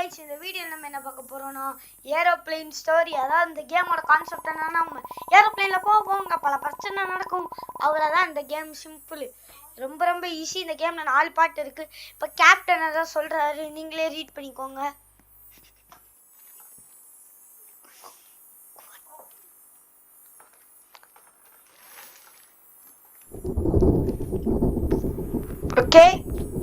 Guys, இந்த video நம்ம என்ன பார்க்க போறோம்னா ஏரோப்ளேன் ஸ்டோரி. அதாவது இந்த கேமோட கான்செப்ட் என்னன்னா, நம்ம ஏரோப்ளேன்ல போவோங்க, பல பிரச்சனை நடக்கும், அவ்வளோதான். இந்த கேம் சிம்பிள், ரொம்ப ரொம்ப ஈஸி. இந்த கேம்ல 4 பாட்டு இருக்கு. இப்போ கேப்டன் அதான் சொல்றாரு, நீங்களே ரீட் பண்ணிக்கோங்க. ஓகே,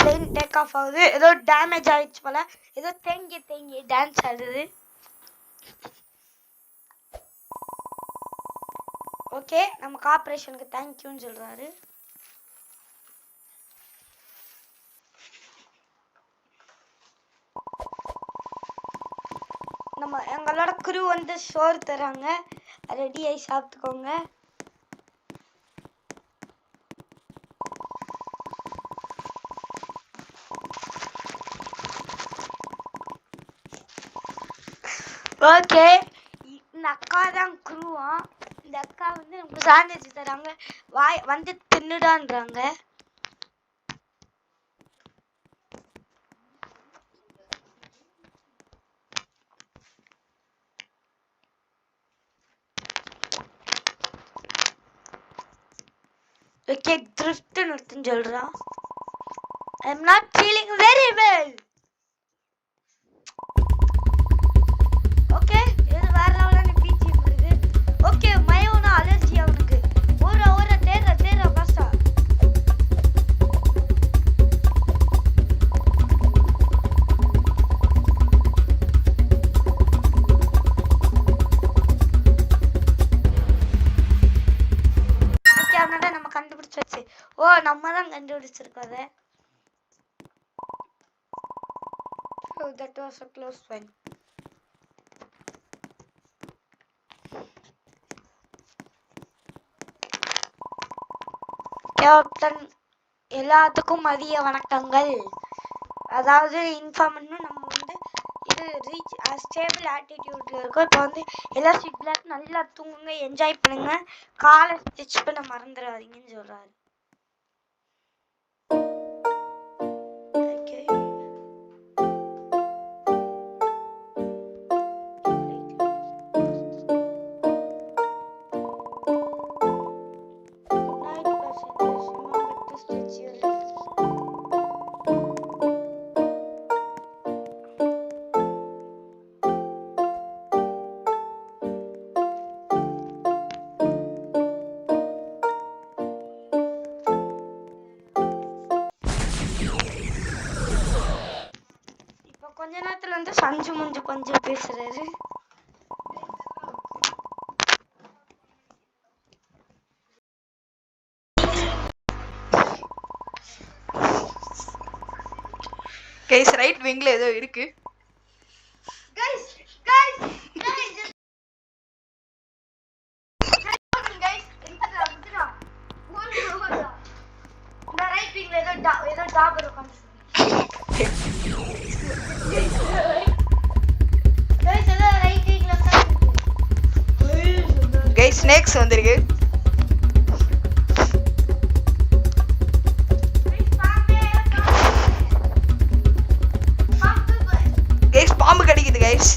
பிளேன் டேக் ஆஃப் ஆகுது. ஏதோ டேமேஜ் ஆயிடுச்சு போல, ஏதோ தேங்கி டான்ஸ் ஆடுது. ஓகே, நம்ம கார்பரேஷனுக்கு தேங்க்யூன்னு சொல்றாரு. நம்ம எங்களோட குரு வந்து சோறு தராங்க, ரெடி ஆகி சாப்பிட்டுக்கோங்க. ஓகே, இந்த அக்கா தான் குருவா. இந்த அக்கா வந்து நமக்கு சாண்ட்விச் தராங்க, வந்து தின்னுடான்றாங்க. ஓகே, த்ரிஃப்ட் நிறுத்துன்னு சொல்றான். I'm not feeling very well. Okay, இது வேற லெவலான பிஜிஎம் இருக்கு. ஓகே, மயோனா அலர்ஜி அவனுக்கு. ஓர தேர பாஸ்டா. ஓகே, அவனோட நம்ம கண்டுபிடிச்சாச்சு. ஓ, நம்ம தான் கண்டுபிடிச்சிருக்கோம் அதை. Oh, that was a close one. Captain எல்லாத்துக்கும் மதிய வணக்கங்கள். அதாவது இன்ஃபார்ம் பண்ணணும், நம்ம வந்து இது ரீச் ஸ்டேபிள் ஆட்டிடியூட்ல இருக்கோம். இப்போ வந்து எல்லா ஸ்ட்ரிக்ட்லாம் நல்லா தூங்குங்க, என்ஜாய் பண்ணுங்க, காலை ஸ்டிச் பண்ண மறந்துடாதீங்கன்னு சொல்றாரு. கொஞ்ச நேரத்துல வந்து சஞ்சு முஞ்சு கொஞ்சம் பேசுறாரு. கைஸ், ரைட் விங்ல ஏதோ இருக்கு. கைஸ் இந்த ரைட் விங்ல ஏதோ டாக் இருக்கும். கைஸ், ஸ்னேக்ஸ் வந்திருக்கு. கைஸ், பாம்பு கடிக்குது கைஸ்.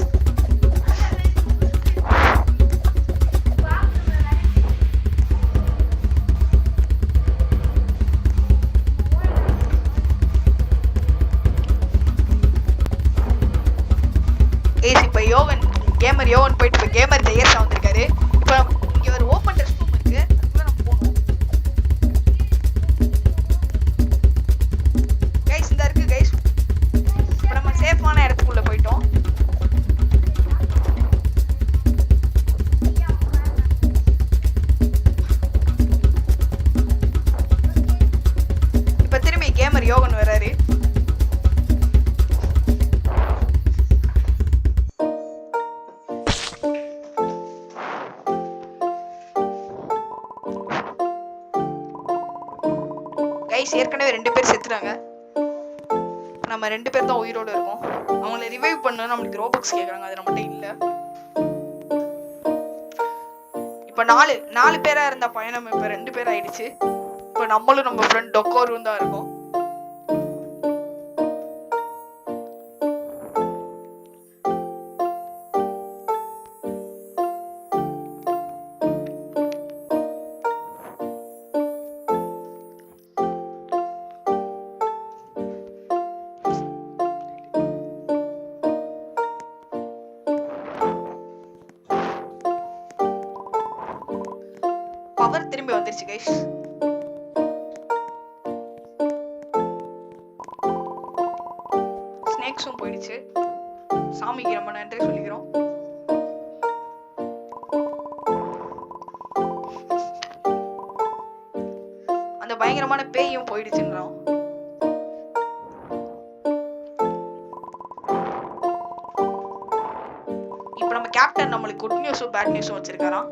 கேமர் யோவன் போயிட்டு இப்போ கேமர் ஜெயர்ஸா வந்திருக்காரு. இப்போ இங்கே ஒரு ஓப்பன் ரெஸ்ட் ரூம் இருக்கு, அதுக்குள்ள நம்ம போகணும். கைஸ், இந்த இருக்கு கைஸ். இப்போ நம்ம சேஃபான இடத்துக்குள்ள போயிட்டோம். இப்போ திரும்பி கேமர் யோகன் வராரு. ஏற்கனவே 2 பேர் செத்துறாங்க, நம்ம 2 பேர் தான் உயிரோட இருக்கோம். அவங்கள ரிவைவ் பண்ண நம்மளுக்கு ரோபக்ஸ் கேக்குறாங்க, அது நம்மகிட்ட இல்ல. இப்ப 4 பேரா இருந்த பயணம் இப்ப 2 பேர் ஆயிடுச்சு. இப்ப நம்மளும் நம்ம ஃப்ரெண்ட் டொக்கோரும் தான் இருக்கோம். பவர் திரும்பி வந்துருச்சு கைஸ். ஸ்னேக்ஸும் போயிடுச்சு. சாமிக்கு ரொம்ப நன்றி சொல்லிக்கிறோம். அந்த பயங்கரமான பேயும் போயிடுச்சுன்றோம். இப்ப நம்ம கேப்டன் நம்மளுக்கு குட் நியூஸும் பேட் நியூஸும் வச்சிருக்காராம்.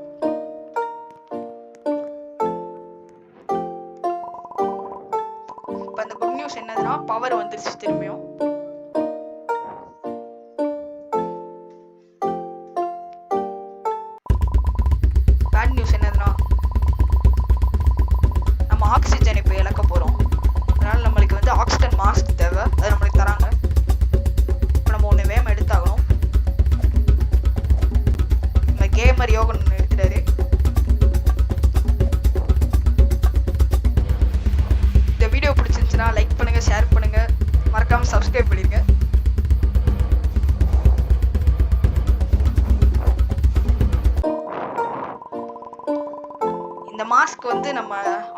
இப்ப அந்த குட் நியூஸ் என்னதுன்னா பவர் வந்துருச்சு திரும்பியும். பேட் நியூஸ் என்னதுன்னா நம்ம ஆக்சிஜன் இப்போ இழக்க போறோம். அதனால நம்மளுக்கு வந்து ஆக்சிஜன் மாஸ்க் தேவை. அது நம்மளுக்கு தராங்க. இப்போ நம்ம ஒன்று வேகம் எடுத்தாகணும். நம்ம கேமர் யோகன் ஒன்று எடுத்துட்டாரு. இந்த வீடியோ பிடிச்சிருந்துச்சுன்னா லைக் பண்ணுங்க, ஷேர் பண்ணுங்க, மறக்காம சப்ஸ்கிரைப் பண்ணிருங்க. இந்த மாஸ்க் வந்து நம்ம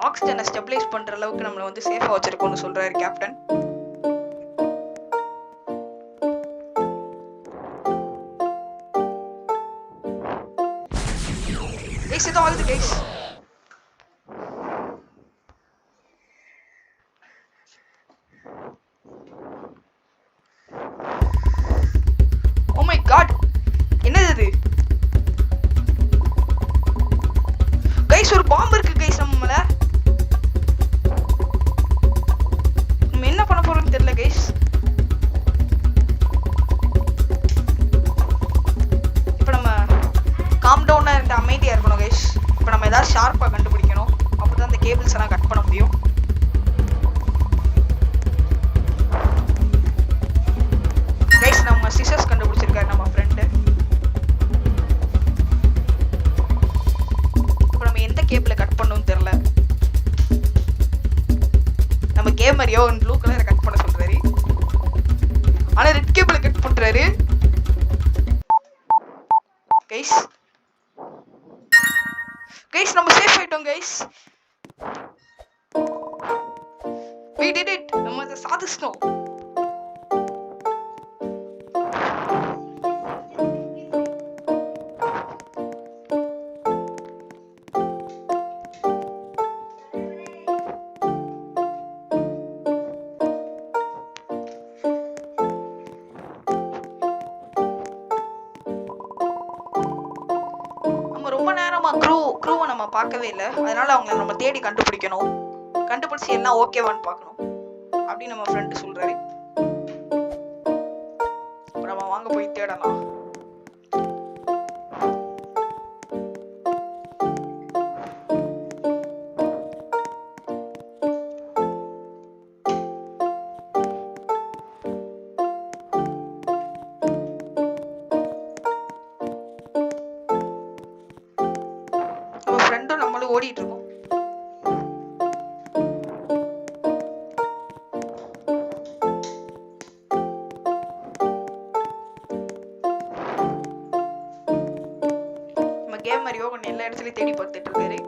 ஆக்சிஜனை ஸ்டெபிலைஸ் பண்ற அளவுக்கு நம்மளை வந்து சேஃபா வச்சிருக்கோம்னு சொல்றாரு கேப்டன். கைஸ் இது all the guys. Oh my god, என்னது இது கைஸ்? ஒரு பாம்பு இருக்கு கைஸ் நம்ம மேல. நம்ம என்ன பண்ண போறோம்னு தெரியல கைஸ். இப்போ நம்ம காம் டவுனா இருந்து அமைதியா இருக்கணும் கைஸ். இப்போ நம்ம ஏதாவது ஷார்ப்பா கண்டுபிடிக்கணும். அப்பதான் அந்த கேபிள்ஸ் எல்லாம் கட் பண்ண முடியும். கைஸ் நம்ம சிசர்ஸ் கண்டுபிடிச்சிருக்காரு நம்ம ஃப்ரெண்டு. இப்போ நம்ம எந்த கேபிளை கட் பண்ணணும்னு தெரியல. நம்ம கேமரையோ ப்ளூ கலரை கட் பண்ண சொல்றாரு. ஆனா ரெட் கேபிளை கட் பண்றாரு கைஸ். கைஸ் நம்ம சேஃப் ஆயிட்டோம் கைஸ். we did it. நம்ம அதை சாதிச்சிட்டோம். ரொம்ப நேரமா க்ரூவை நம்ம பார்க்கவே இல்லை. அதனால அவங்களை நம்ம தேடி கண்டுபிடிக்கணும். கண்டுபிடிச்சு எல்லாம் ஓகேவான்னு பார்க்கணும் அப்படின்னு நம்ம ஃப்ரெண்டு சொல்றாரு. நம்ம வாங்க போய் தேடலாம். நம்மளும் ஓடிட்டு இருக்கோம். நம்ம கேமர் யோகன் எல்லா இடத்துலயும் தேடி பார்த்துட்டு இருக்காரு.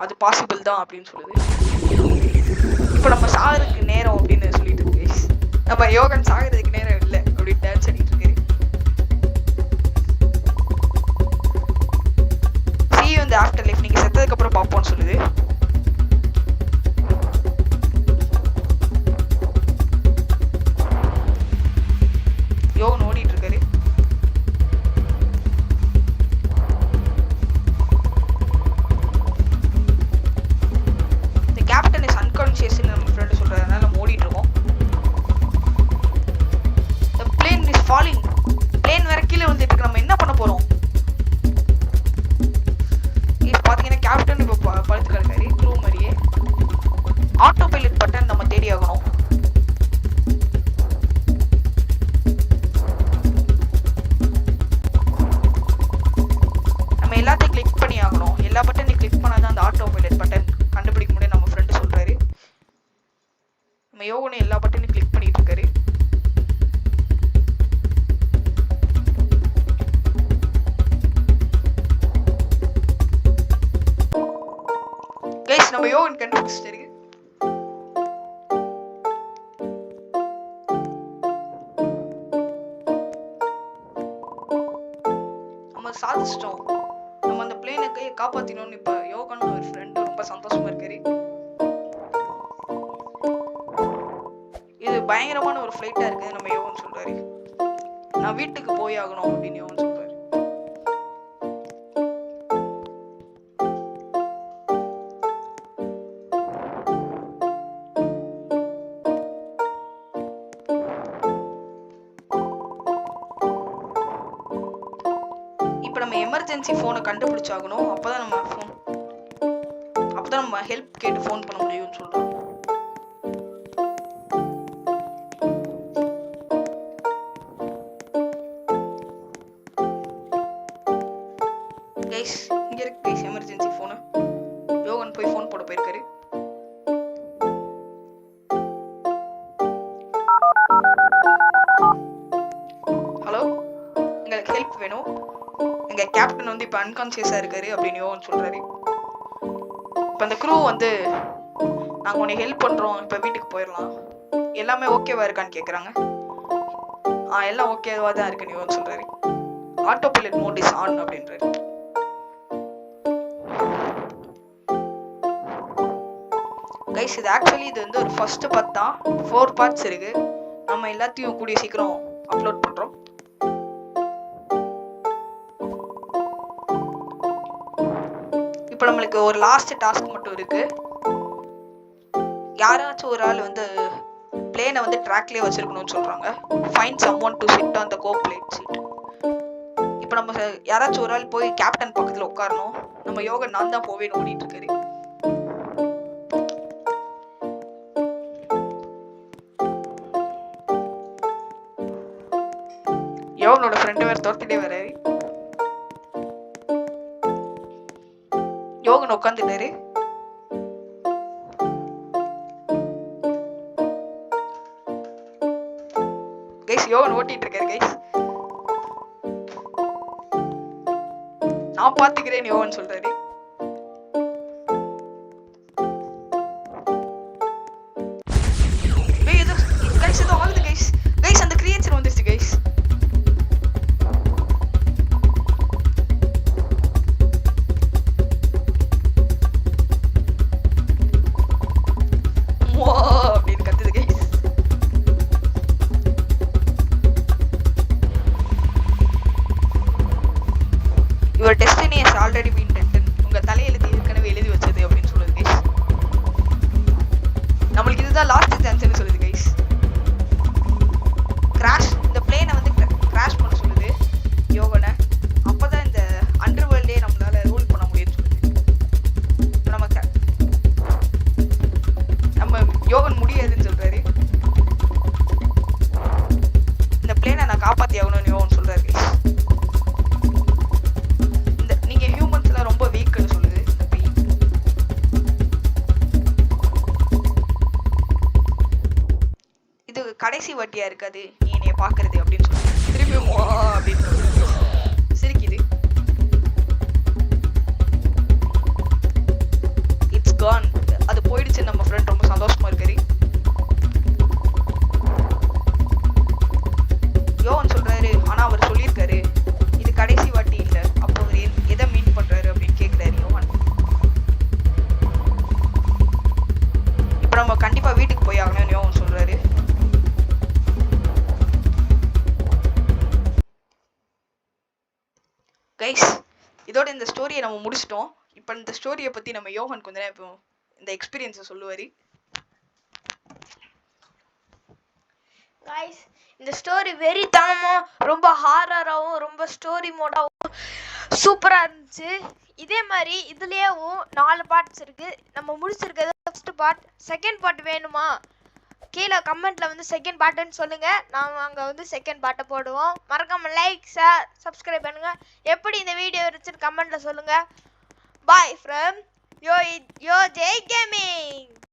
அது பாசிபிள் தான் அப்படின்னு சொல்லுது. இப்போ நம்ம சாகிறதுக்கு நேரம் அப்படின்னு சொல்லிட்டு இருக்கு கைஸ். நம்ம யோகன் சாகிறதுக்கு நேரம் இல்லை அப்படின்னு டான்ஸ் ஆடிட்டு இருக்காரு. See you in the afterlife, நீங்க செத்ததுக்கு அப்புறம் பார்ப்போம்னு சொல்லுது. யோகன் ஓடிட்டு இருக்காரு. The captain is unconscious ன்னு நம்ம ஃப்ரெண்ட் சொல்றாரு. அதனால நம்ம ஓடிட்டு இருக்கோம். The plane is falling. plane வேற கீழே வந்துட்டு இருக்கு. நம்ம என்ன பண்ண போறோம்? இது பாத்தீங்கன்னா கேப்டன் இப்போ படுத்து கிடக்காரு க்ரூ மாதிரியே. ஆட்டோ பைலட் பட்டன் நம்ம தேடி ஆகணும். நம்ம எல்லாத்தையும் கிளிக் பண்ணி ஆகணும். எல்லா பட்டனையும் கிளிக் பண்ணாதான் அந்த ஆட்டோ பைலட் பட்டன் கண்டுபிடிக்க முடியும் நம்ம ஃப்ரெண்டு சொல்றாரு. நம்ம யோகனும் எல்லா பட்டனையும் கிளிக் பண்ணிட்டு இருக்காரு. கைஸ் நம்ம யோகன் கண்டுபிடிச்சிட்டாரு. நம்ம சாதிச்சிட்டோம். நம்ம அந்த பிளேனை கையை காப்பாத்தினோம்னு இப்ப யோகனும் ஒரு ஃப்ரெண்டு ரொம்ப சந்தோஷமா இருக்காரு. இது பயங்கரமான ஒரு ஃபிளைட்டா இருக்குது நம்ம யோகன் சொல்றாரு. நான் வீட்டுக்கு போய் ஆகணும் அப்படின்னு யோகன் சொல்றாரு. இப்போ நம்ம எமர்ஜென்சி ஃபோனை கண்டுபிடிச்சாகணும். அப்பதான் நம்ம ஹெல்ப் கேட்டு ஃபோன் பண்ண முடியும்னு சொல்றோம். கைஸ் இங்க இருக்கு கைஸ் எமர்ஜென்சி ஃபோனு. யோகன் போய் ஃபோன் போட போயிருக்காரு. ஹலோ, எங்களுக்கு ஹெல்ப் வேணும். எங்க கேப்டன் வந்து இப்ப அன்கான்சியஸா இருக்காரு அப்படின்னு யோகன் சொல்றாரு. இப்ப அந்த க்ரூ வந்து நாங்க உனக்கு ஹெல்ப் பண்றோம், இப்ப வீட்டுக்கு போயிடலாம், எல்லாமே ஓகேவா இருக்கான்னு கேக்குறாங்க. எல்லாம் ஓகேவா தான் இருக்குன்னு யோகன் சொல்றாரு. Autopilot mode is on அப்படின்றாரு. கைஸ் இது ஆக்சுவலி இது வந்து ஒரு ஃபர்ஸ்ட் பார்ட் தான். 4 பார்ட்ஸ் இருக்கு. நம்ம எல்லாத்தையும் கூடிய சீக்கிரம் அப்லோட் பண்றோம். இப்போ நம்மளுக்கு ஒரு லாஸ்ட் டாஸ்க் மட்டும் இருக்கு. யாராச்சும் ஒரு ஆள் வந்து பிளேனை வந்து ட்ராக்லயே வச்சிருக்கணும்னு சொல்றாங்க. Find someone to sit on the co-pilot seat. இப்போ நம்ம யாராச்சும் ஒரு ஆள் போய் கேப்டன் பக்கத்துல உட்காரணும். நம்ம யோகன் நான் தான் போவேன்னு ஓடிட்டு இருக்காரு. யோகனோட ஃப்ரெண்டு வேற தோர்த்திட்டே வராரு. யோகன் உட்காந்துட்டாரு. கைஸ் யோகன் ஓட்டிட்டு இருக்காரு. கைஸ் நான் பாத்துக்கிறேன் யோகன் சொல்றாரு. கைஸ் ஏதோ ஆகுது கைஸ். கைஸ் அந்த கிரியேச்சர் வந்துருச்சு கைஸ். அப்படின்னு கத்துது guys. Your destiny has already been written. உங்க தலையெழுத்து ஏற்கனவே எழுதி வச்சது அப்படின்னு சொல்லுது கைஸ். நம்மளுக்கு இதுதான் லாஸ்ட் சான்ஸ்னு சொல்லுது கைஸ். கிராஷ் இந்த பிளேனை வந்து கிராஷ் பண்ண சொல்லுது யோகனை. அப்பதான் இந்த அண்டர் வேர்ல்ட்லயே நம்மளால ரூல் பண்ண முடியும்னு சொல்லுது. நம்ம யோகன் முடியாதுன்னு சொல்றாரு. இந்த பிளேனை நான் காப்பாத்தி ஆகணும்னு யோகன் சொல்றாரு கைஸ். நீங்க ஹியூமன்ஸ் எல்லாம் ரொம்ப வீக்னு சொல்லுது இந்த பி. இது கடைசி வாட்டியா இருக்காது நீ என்னைய பாக்குறது அப்படின்னு சொல்லுது. திரும்பி அப்படின்னு சிரிக்குது. கைஸ் இதோட இந்த ஸ்டோரியை நம்ம முடிச்சிட்டோம். இப்போ இந்த ஸ்டோரியை பற்றி நம்ம யோகன் கொஞ்ச நேரம் இப்போ இந்த எக்ஸ்பீரியன்ஸை சொல்லுவார். கைஸ் இந்த ஸ்டோரி வெறித்தனமும் ரொம்ப ஹாரராகவும் ரொம்ப ஸ்டோரி மோடாகவும் சூப்பராக இருந்துச்சு. இதே மாதிரி இதுலேயும் 4 பார்ட்ஸ் இருக்குது. நம்ம முடிச்சிருக்கிறது ஃபர்ஸ்ட் பார்ட். செகண்ட் பார்ட் வேணுமா கீழே கமெண்ட்டில் வந்து செகண்ட் பார்ட்டுன்னு சொல்லுங்கள். நாம் அங்கே வந்து செகண்ட் பார்ட்டை போடுவோம். மறக்காமல் லைக் ஷேர் சப்ஸ்கிரைப் பண்ணுங்கள். எப்படி இந்த வீடியோ இருந்துச்சுன்னு கமெண்ட்டில் சொல்லுங்கள். Bye from Yo J gaming.